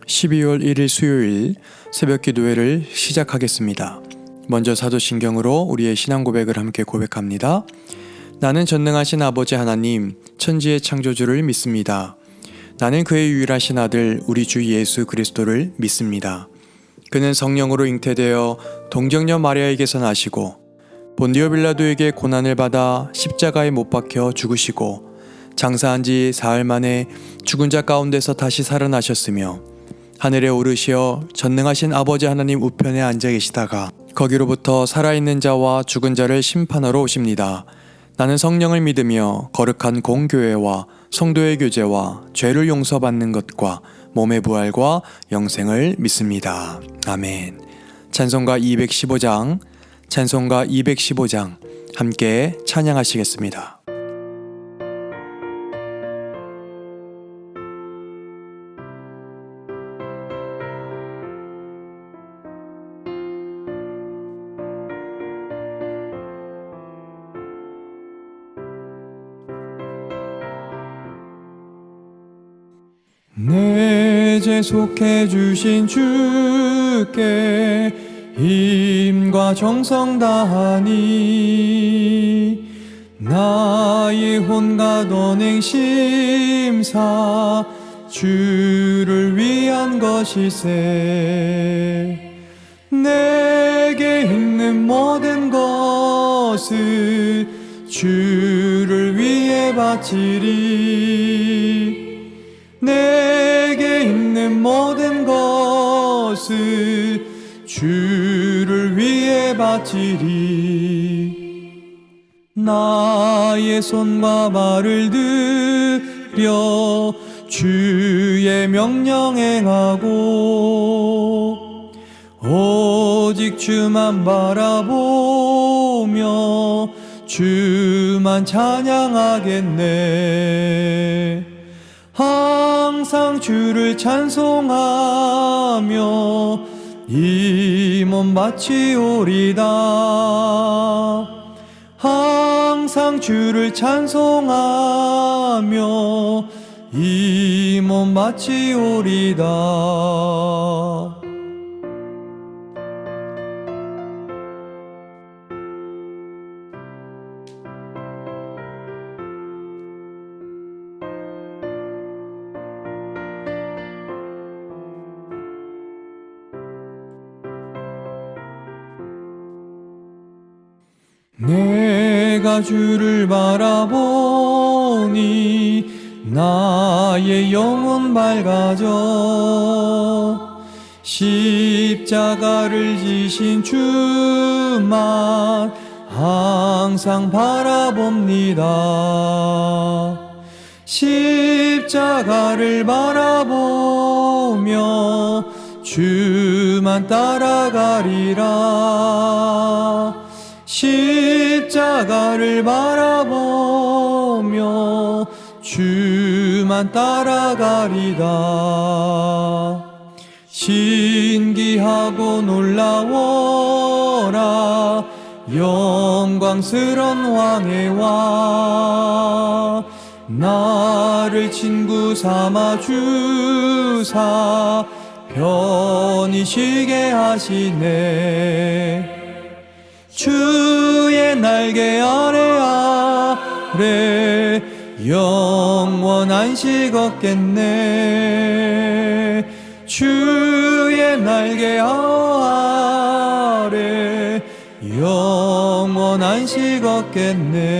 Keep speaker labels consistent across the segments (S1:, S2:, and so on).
S1: 12월 1일 수요일 새벽 기도회를 시작하겠습니다. 먼저 사도신경으로 우리의 신앙 고백을 함께 고백합니다. 나는 전능하신 아버지 하나님, 천지의 창조주를 믿습니다. 나는 그의 유일하신 아들 우리 주 예수 그리스도를 믿습니다. 그는 성령으로 잉태되어 동정녀 마리아에게서 나시고 본디오 빌라도에게 고난을 받아 십자가에 못 박혀 죽으시고 장사한 지 사흘 만에 죽은 자 가운데서 다시 살아나셨으며 하늘에 오르시어 전능하신 아버지 하나님 우편에 앉아 계시다가 거기로부터 살아있는 자와 죽은 자를 심판하러 오십니다. 나는 성령을 믿으며 거룩한 공교회와 성도의 교제와 죄를 용서받는 것과 몸의 부활과 영생을 믿습니다. 아멘. 찬송가 215장 함께 찬양하시겠습니다. 내 죄 속해 주신 주께 힘과 정성 다하니 나의 혼과 언행 심사 주를 위한 것이세. 내게 있는 모든 것을 주를 위해 바치리. 내게 있는 모든 것을 주를 위해 바치리. 나의 손과 발을 들여 주의 명령 행하고 오직 주만 바라보며 주만 찬양하겠네. 항상 주를 찬송하며 이 몸 바치오리다. 항상 주를 찬송하며 이 몸 바치오리다. 내가 주를 바라보니 나의 영혼 밝아져. 십자가를 지신 주만 항상 바라봅니다. 십자가를 바라보며 주만 따라가리라. 십자가를 바라보며 주만 따라가리다. 신기하고 놀라워라 영광스런 왕의 나를 친구 삼아 주사 편히 쉬게 하시네. 주의 날개 아래 영원 안식 얻겠네. 주의 날개 아래 영원 안식 얻겠네.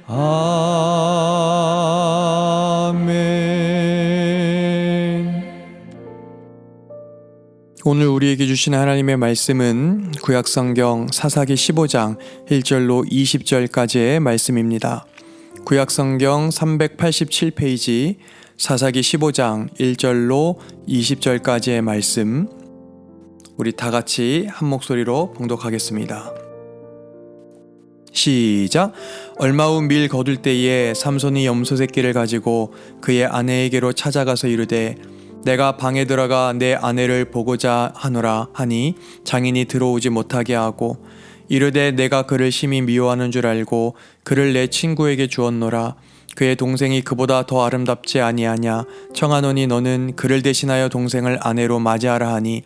S1: 아멘. 오늘 우리에게 주신 하나님의 말씀은 구약성경 사사기 15장 1절로 20절까지의 말씀입니다. 구약성경 387페이지 사사기 15장 1절로 20절까지의 말씀, 우리 다같이 한 목소리로 봉독하겠습니다. 시작. 얼마 후 밀 거둘 때에 삼손이 염소 새끼를 가지고 그의 아내에게로 찾아가서 이르되 내가 방에 들어가 내 아내를 보고자 하노라 하니 장인이 들어오지 못하게 하고 이르되 내가 그를 심히 미워하는 줄 알고 그를 내 친구에게 주었노라. 그의 동생이 그보다 더 아름답지 아니하냐. 청하노니 너는 그를 대신하여 동생을 아내로 맞이하라 하니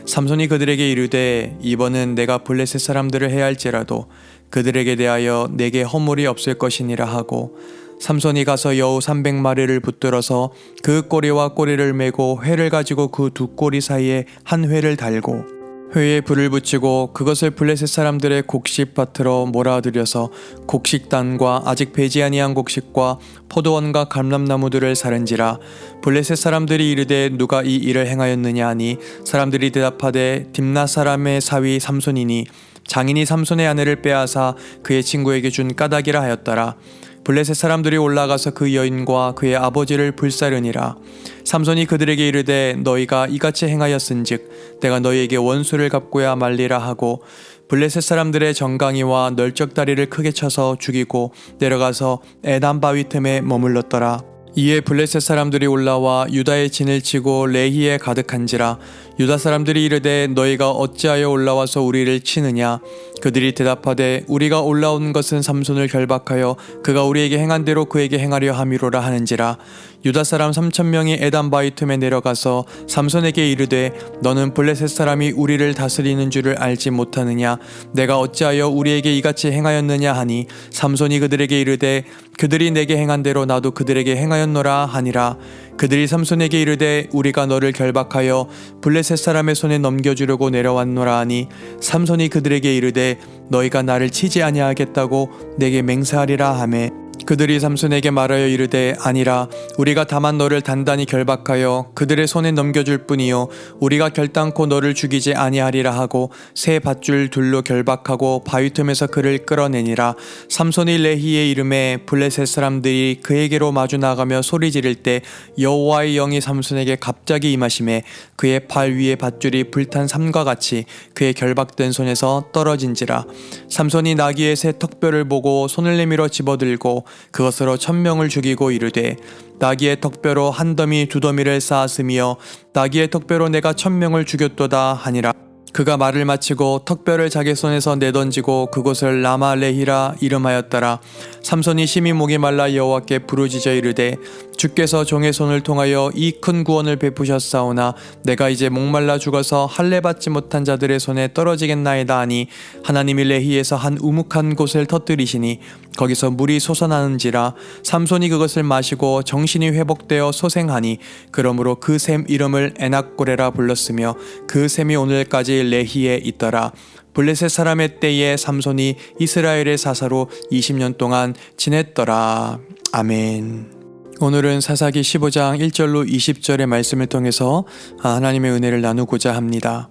S1: 삼손이 그들에게 이르되 이번은 내가 블레셋 사람들을 해할지라도 그들에게 대하여 내게 허물이 없을 것이니라 하고 삼손이 가서 여우 300마리를 붙들어서 그 꼬리와 꼬리를 메고 회를 가지고 그 두 꼬리 사이에 한 회를 달고 회에 불을 붙이고 그것을 블레셋 사람들의 곡식밭으로 몰아들여서 곡식단과 아직 배지 아니한 곡식과 포도원과 감람나무들을 사른지라. 블레셋 사람들이 이르되 누가 이 일을 행하였느냐 하니 사람들이 대답하되 딥낫 사람의 사위 삼손이니 장인이 삼손의 아내를 빼앗아 그의 친구에게 준 까닭이라 하였더라. 블레셋 사람들이 올라가서 그 여인과 그의 아버지를 불사르니라. 삼손이 그들에게 이르되 너희가 이같이 행하였은즉 내가 너희에게 원수를 갚고야 말리라 하고 블레셋 사람들의 정강이와 널쩍다리를 크게 쳐서 죽이고 내려가서 에담 바위 틈에 머물렀더라. 이에 블레셋 사람들이 올라와 유다의 진을 치고 레히에 가득한지라. 유다 사람들이 이르되 너희가 어찌하여 올라와서 우리를 치느냐. 그들이 대답하되 우리가 올라온 것은 삼손을 결박하여 그가 우리에게 행한 대로 그에게 행하려 함이로라 하는지라. 유다 사람 3,000명이 에담 바위 틈에 내려가서 삼손에게 이르되 너는 블레셋 사람이 우리를 다스리는 줄을 알지 못하느냐. 내가 어찌하여 우리에게 이같이 행하였느냐 하니 삼손이 그들에게 이르되 그들이 내게 행한 대로 나도 그들에게 행하였노라 하니라. 그들이 삼손에게 이르되 우리가 너를 결박하여 블레셋 사람의 손에 넘겨주려고 내려왔노라 하니 삼손이 그들에게 이르되 너희가 나를 치지 아니하겠다고 내게 맹세하리라 하매 그들이 삼손에게 말하여 이르되 아니라 우리가 다만 너를 단단히 결박하여 그들의 손에 넘겨줄 뿐이요 우리가 결단코 너를 죽이지 아니하리라 하고 새 밧줄 둘로 결박하고 바위 틈에서 그를 끌어내니라. 삼손이 레히의 이름에 블레셋 사람들이 그에게로 마주 나가며 소리 지를 때 여호와의 영이 삼손에게 갑자기 임하심에 그의 팔 위에 밧줄이 불탄 삼과 같이 그의 결박된 손에서 떨어진지라. 삼손이 나귀의 새 턱뼈를 보고 손을 내밀어 집어들고 그것으로 1,000명을 죽이고 이르되 나귀의 턱뼈로 한 더미 두 더미를 쌓았으며 나귀의 턱뼈로 내가 1,000명을 죽였도다 하니라. 그가 말을 마치고 턱뼈를 자기 손에서 내던지고 그곳을 라마 레히라 이름하였더라. 삼손이 심히 목이 말라 여호와께 부르짖어 이르되 주께서 종의 손을 통하여 이 큰 구원을 베푸셨사오나 내가 이제 목말라 죽어서 할례 받지 못한 자들의 손에 떨어지겠나이다 하니 하나님이 레히에서 한 우묵한 곳을 터뜨리시니 거기서 물이 솟아나는지라. 삼손이 그것을 마시고 정신이 회복되어 소생하니 그러므로 그 샘 이름을 에낙고레라 불렀으며 그 샘이 오늘까지 레히에 있더라. 블레셋 사람의 때에 삼손이 이스라엘의 사사로 20년 동안 지냈더라. 아멘. 오늘은 사사기 15장 1절로 20절의 말씀을 통해서 하나님의 은혜를 나누고자 합니다.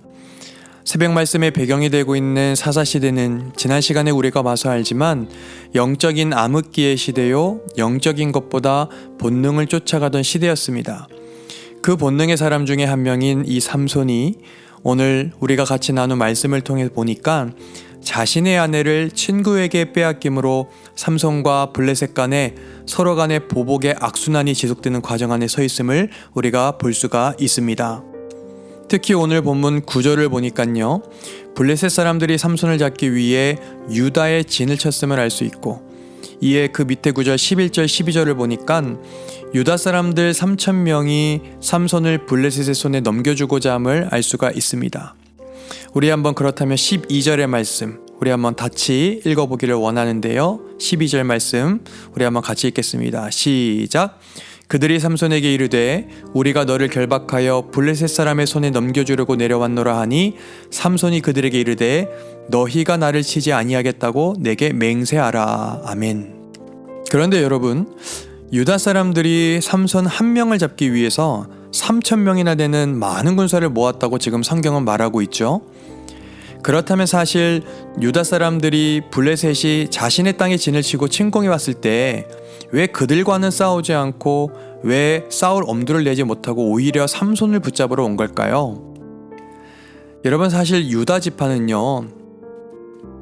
S1: 새벽 말씀의 배경이 되고 있는 사사시대는 지난 시간에 우리가 봐서 알지만 영적인 암흑기의 시대요 영적인 것보다 본능을 쫓아가던 시대였습니다. 그 본능의 사람 중에 한 명인 이 삼손이 오늘 우리가 같이 나눈 말씀을 통해 보니까 자신의 아내를 친구에게 빼앗김으로 삼손과 블레셋 간에 서로 간의 보복의 악순환이 지속되는 과정 안에 서 있음을 우리가 볼 수가 있습니다. 특히 오늘 본문 9절을 보니까요, 블레셋 사람들이 삼손을 잡기 위해 유다의 진을 쳤음을 알 수 있고, 이에 그 밑에 9절 11절 12절을 보니까 유다 사람들 3,000명이 삼손을 블레셋의 손에 넘겨주고자 함을 알 수가 있습니다. 우리 한번 그렇다면 12절의 말씀 우리 한번 같이 읽어보기를 원하는데요. 12절 말씀 우리 한번 같이 읽겠습니다. 시작. 그들이 삼손에게 이르되 우리가 너를 결박하여 블레셋 사람의 손에 넘겨주려고 내려왔노라 하니 삼손이 그들에게 이르되 너희가 나를 치지 아니하겠다고 내게 맹세하라. 아멘. 그런데 여러분, 유다 사람들이 삼손 한 명을 잡기 위해서 3,000명이나 되는 많은 군사를 모았다고 지금 성경은 말하고 있죠. 그렇다면 사실 유다 사람들이 블레셋이 자신의 땅에 진을 치고 침공해 왔을 때 왜 그들과는 싸우지 않고 왜 싸울 엄두를 내지 못하고 오히려 삼손을 붙잡으러 온 걸까요? 여러분, 사실 유다 지파는요,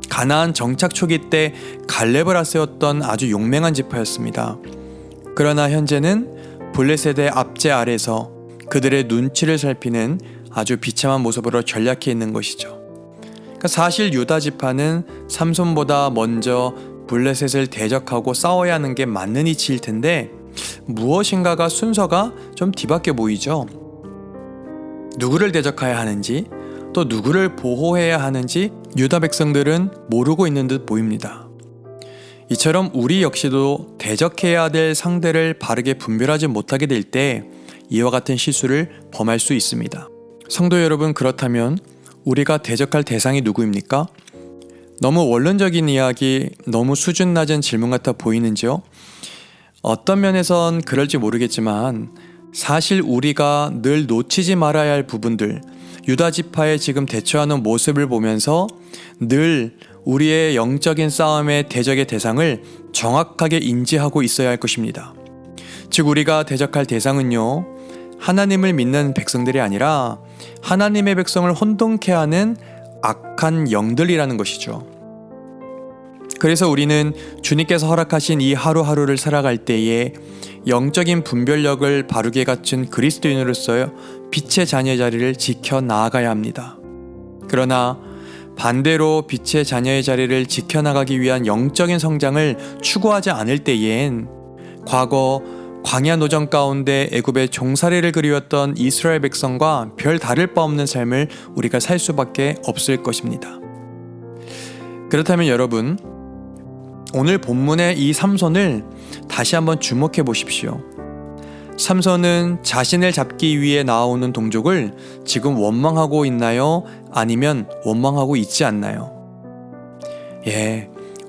S1: 가나안 정착 초기 때 갈렙을 앞세웠던 아주 용맹한 지파였습니다. 그러나 현재는 블레셋의 압제 아래서 그들의 눈치를 살피는 아주 비참한 모습으로 전락해 있는 것이죠. 그러니까 사실 유다 지파는 삼손보다 먼저 블레셋을 대적하고 싸워야 하는 게 맞는 이치일 텐데 무엇인가가 순서가 좀 뒤바뀌어 보이죠. 누구를 대적해야 하는지 또 누구를 보호해야 하는지 유다 백성들은 모르고 있는 듯 보입니다. 이처럼 우리 역시도 대적해야 될 상대를 바르게 분별하지 못하게 될 때 이와 같은 실수를 범할 수 있습니다. 성도 여러분, 그렇다면 우리가 대적할 대상이 누구입니까? 너무 원론적인 이야기, 너무 수준 낮은 질문 같아 보이는지요? 어떤 면에선 그럴지 모르겠지만 사실 우리가 늘 놓치지 말아야 할 부분들, 유다 지파에 지금 대처하는 모습을 보면서 늘 우리의 영적인 싸움의 대적의 대상을 정확하게 인지하고 있어야 할 것입니다. 즉 우리가 대적할 대상은요, 하나님을 믿는 백성들이 아니라 하나님의 백성을 혼동케 하는 악한 영들이라는 것이죠. 그래서 우리는 주님께서 허락하신 이 하루하루를 살아갈 때에 영적인 분별력을 바르게 갖춘 그리스도인으로서 빛의 자녀의 자리를 지켜 나아가야 합니다. 그러나 반대로 빛의 자녀의 자리를 지켜나가기 위한 영적인 성장을 추구하지 않을 때엔 과거 광야 노정 가운데 애굽의 종살이를 그리웠던 이스라엘 백성과 별 다를 바 없는 삶을 우리가 살 수밖에 없을 것입니다. 그렇다면 여러분, 오늘 본문의 이 삼손을 다시 한번 주목해 보십시오. 삼손은 자신을 잡기 위해 나오는 동족을 지금 원망하고 있나요? 아니면 원망하고 있지 않나요?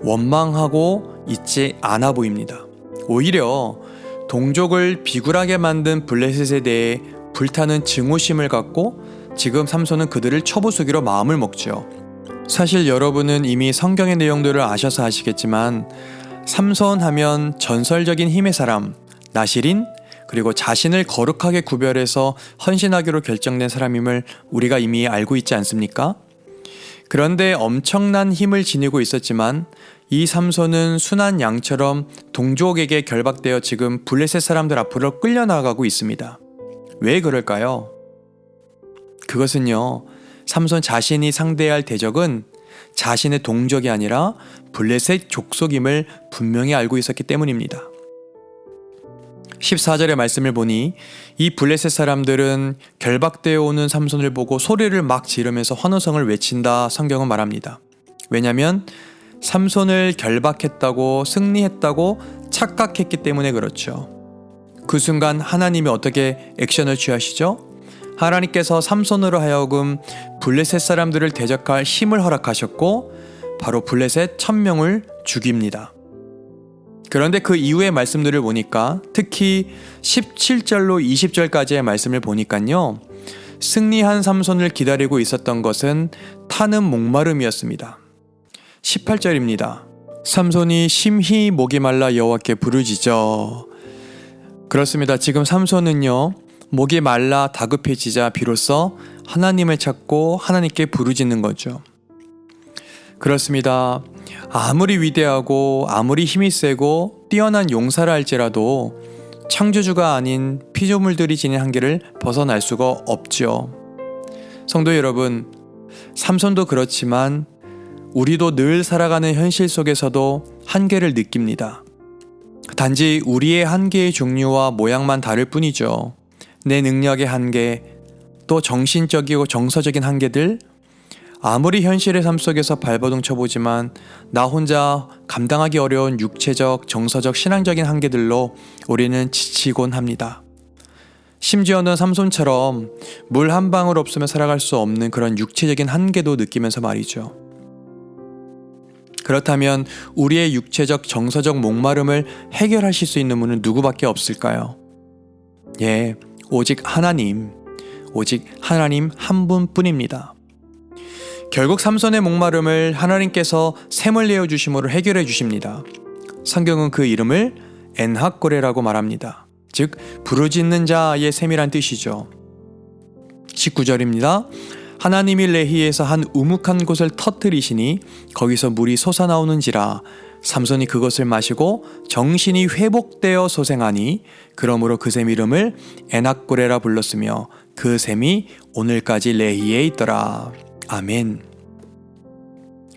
S1: 원망하고 있지 않아 보입니다. 오히려 동족을 비굴하게 만든 블레셋에 대해 불타는 증오심을 갖고 지금 삼손은 그들을 쳐부수기로 마음을 먹죠. 사실 여러분은 이미 성경의 내용들을 아셔서 아시겠지만 삼손 하면 전설적인 힘의 사람, 나실인, 그리고 자신을 거룩하게 구별해서 헌신하기로 결정된 사람임을 우리가 이미 알고 있지 않습니까? 그런데 엄청난 힘을 지니고 있었지만 이 삼손은 순한 양처럼 동족에게 결박되어 지금 블레셋 사람들 앞으로 끌려나가고 있습니다. 왜 그럴까요? 그것은요, 삼손 자신이 상대해야 할 대적은 자신의 동족이 아니라 블레셋 족속임을 분명히 알고 있었기 때문입니다. 14절의 말씀을 보니 이 블레셋 사람들은 결박되어 오는 삼손을 보고 소리를 막 지르면서 환호성을 외친다 성경은 말합니다. 왜냐하면 삼손을 결박했다고 승리했다고 착각했기 때문에 그렇죠. 그 순간 하나님이 어떻게 액션을 취하시죠? 하나님께서 삼손으로 하여금 블레셋 사람들을 대적할 힘을 허락하셨고 바로 블레셋 1000명을 죽입니다. 그런데 그 이후의 말씀들을 보니까 특히 17절로 20절까지의 말씀을 보니까요, 승리한 삼손을 기다리고 있었던 것은 타는 목마름이었습니다. 18절입니다. 삼손이 심히 목이 말라 여호와께 부르짖어. 그렇습니다. 지금 삼손은요, 목이 말라 다급해지자 비로소 하나님을 찾고 하나님께 부르짖는 거죠. 그렇습니다. 아무리 위대하고 아무리 힘이 세고 뛰어난 용사라 할지라도 창조주가 아닌 피조물들이 지닌 한계를 벗어날 수가 없죠. 성도 여러분, 삼손도 그렇지만 우리도 늘 살아가는 현실 속에서도 한계를 느낍니다. 단지 우리의 한계의 종류와 모양만 다를 뿐이죠. 내 능력의 한계, 또 정신적이고 정서적인 한계들, 아무리 현실의 삶 속에서 발버둥 쳐보지만 나 혼자 감당하기 어려운 육체적, 정서적, 신앙적인 한계들로 우리는 지치곤 합니다. 심지어는 삼손처럼 물 한 방울 없으면 살아갈 수 없는 그런 육체적인 한계도 느끼면서 말이죠. 그렇다면 우리의 육체적, 정서적 목마름을 해결하실 수 있는 분은 누구밖에 없을까요? 오직 하나님 한 분뿐입니다. 결국 삼손의 목마름을 하나님께서 샘을 내어주심으로 해결해 주십니다. 성경은 그 이름을 엔하꼬레라고 말합니다. 즉 부르짖는 자의 샘이란 뜻이죠. 19절입니다. 하나님이 레히에서 한 우묵한 곳을 터뜨리시니 거기서 물이 솟아나오는지라. 삼손이 그것을 마시고 정신이 회복되어 소생하니 그러므로 그 샘 이름을 엔하꼬레라 불렀으며 그 샘이 오늘까지 레히에 있더라. 아멘.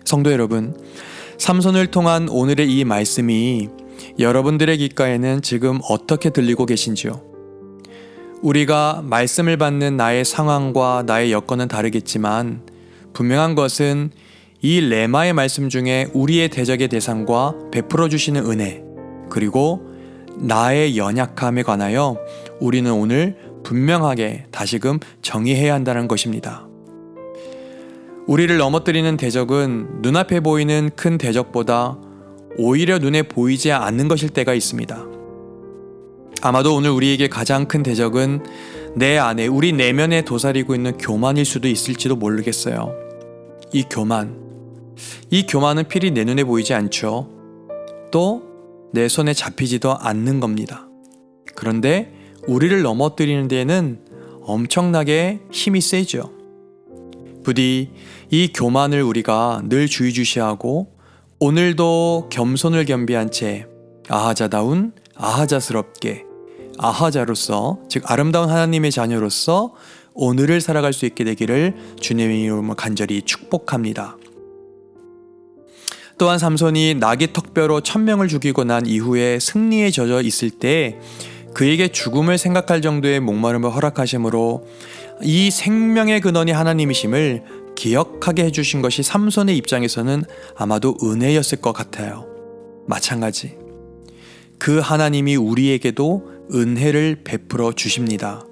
S1: 성도 여러분, 삼손을 통한 오늘의 이 말씀이 여러분들의 귓가에는 지금 어떻게 들리고 계신지요? 우리가 말씀을 받는 나의 상황과 나의 여건은 다르겠지만 분명한 것은 이 레마의 말씀 중에 우리의 대적의 대상과 베풀어 주시는 은혜, 그리고 나의 연약함에 관하여 우리는 오늘 분명하게 다시금 정의해야 한다는 것입니다. 우리를 넘어뜨리는 대적은 눈앞에 보이는 큰 대적보다 오히려 눈에 보이지 않는 것일 때가 있습니다. 아마도 오늘 우리에게 가장 큰 대적은 내 안에, 우리 내면에 도사리고 있는 교만일 수도 있을지도 모르겠어요. 이 교만은 필히 내 눈에 보이지 않죠. 또 내 손에 잡히지도 않는 겁니다. 그런데 우리를 넘어뜨리는 데에는 엄청나게 힘이 세죠. 부디 이 교만을 우리가 늘 주의주시하고 오늘도 겸손을 겸비한 채 아하자다운 아하자스럽게 아하자로서, 즉 아름다운 하나님의 자녀로서 오늘을 살아갈 수 있게 되기를 주님의 이름으로 간절히 축복합니다. 또한 삼손이 나귀 턱뼈로 1000명을 죽이고 난 이후에 승리에 젖어 있을 때 그에게 죽음을 생각할 정도의 목마름을 허락하심으로 이 생명의 근원이 하나님이심을 기억하게 해주신 것이 삼손의 입장에서는 아마도 은혜였을 것 같아요. 마찬가지, 그 하나님이 우리에게도 은혜를 베풀어 주십니다.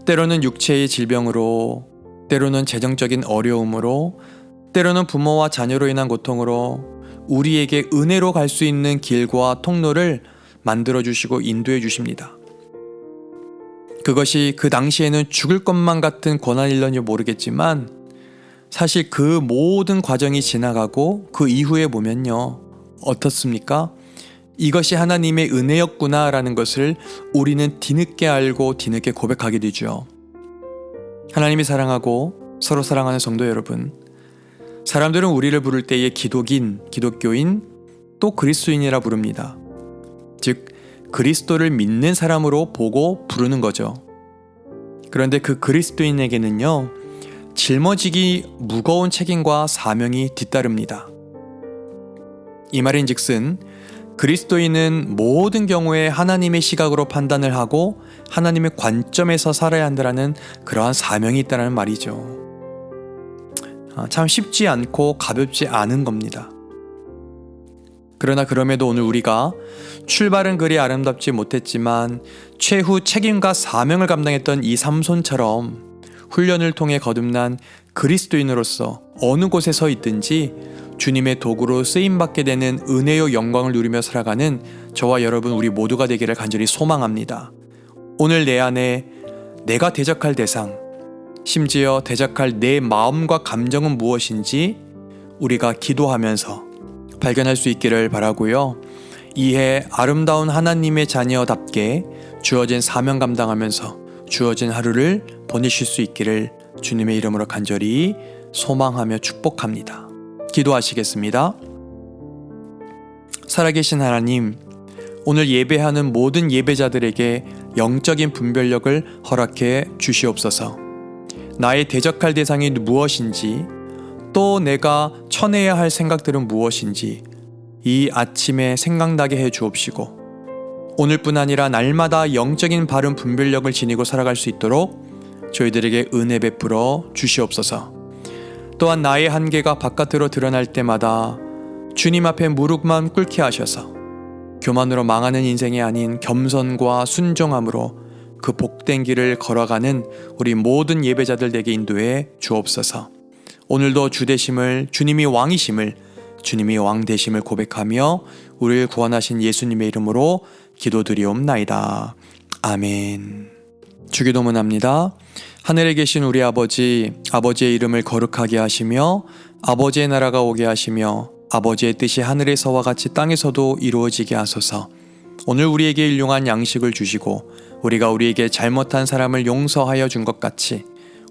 S1: 때로는 육체의 질병으로, 때로는 재정적인 어려움으로, 때로는 부모와 자녀로 인한 고통으로 우리에게 은혜로 갈 수 있는 길과 통로를 만들어 주시고 인도해 주십니다. 그것이 그 당시에는 죽을 것만 같은 고난일런지 모르겠지만 사실 그 모든 과정이 지나가고 그 이후에 보면요, 어떻습니까? 이것이 하나님의 은혜였구나 라는 것을 우리는 뒤늦게 알고 뒤늦게 고백하게 되죠. 하나님이 사랑하고 서로 사랑하는 성도 여러분, 사람들은 우리를 부를 때에 기독교인, 또 그리스도인이라 부릅니다. 즉 그리스도를 믿는 사람으로 보고 부르는 거죠. 그런데 그 그리스도인에게는요, 짊어지기 무거운 책임과 사명이 뒤따릅니다. 이 말인즉슨 그리스도인은 모든 경우에 하나님의 시각으로 판단을 하고 하나님의 관점에서 살아야 한다는 그러한 사명이 있다는 말이죠. 참 쉽지 않고 가볍지 않은 겁니다. 그러나 그럼에도 오늘 우리가 출발은 그리 아름답지 못했지만 최후 책임과 사명을 감당했던 이 삼손처럼 훈련을 통해 거듭난 그리스도인으로서 어느 곳에 서 있든지 주님의 도구로 쓰임받게 되는 은혜요 영광을 누리며 살아가는 저와 여러분 우리 모두가 되기를 간절히 소망합니다. 오늘 내 안에 내가 대적할 대상, 심지어 대적할 내 마음과 감정은 무엇인지 우리가 기도하면서 발견할 수 있기를 바라고요. 이해 아름다운 하나님의 자녀답게 주어진 사명 감당하면서 주어진 하루를 보내실 수 있기를 주님의 이름으로 간절히 소망하며 축복합니다. 기도하시겠습니다. 살아계신 하나님, 오늘 예배하는 모든 예배자들에게 영적인 분별력을 허락해 주시옵소서. 나의 대적할 대상이 무엇인지, 또 내가 쳐내야 할 생각들은 무엇인지 이 아침에 생각나게 해 주옵시고, 오늘뿐 아니라 날마다 영적인 바른 분별력을 지니고 살아갈 수 있도록 저희들에게 은혜 베풀어 주시옵소서. 또한 나의 한계가 바깥으로 드러날 때마다 주님 앞에 무릎만 꿇게 하셔서 교만으로 망하는 인생이 아닌 겸손과 순종함으로 그 복된 길을 걸어가는 우리 모든 예배자들 되게 인도해 주옵소서. 오늘도 주 되심을, 주님이 왕이심을, 주님이 왕 되심을 고백하며 우리를 구원하신 예수님의 이름으로 기도드리옵나이다. 아멘. 주기도문합니다. 하늘에 계신 우리 아버지, 아버지의 이름을 거룩하게 하시며 아버지의 나라가 오게 하시며 아버지의 뜻이 하늘에서와 같이 땅에서도 이루어지게 하소서. 오늘 우리에게 일용할 양식을 주시고 우리가 우리에게 잘못한 사람을 용서하여 준 것 같이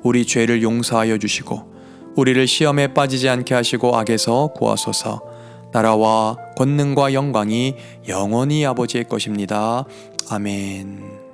S1: 우리 죄를 용서하여 주시고 우리를 시험에 빠지지 않게 하시고 악에서 구하소서. 나라와 권능과 영광이 영원히 아버지의 것입니다. 아멘.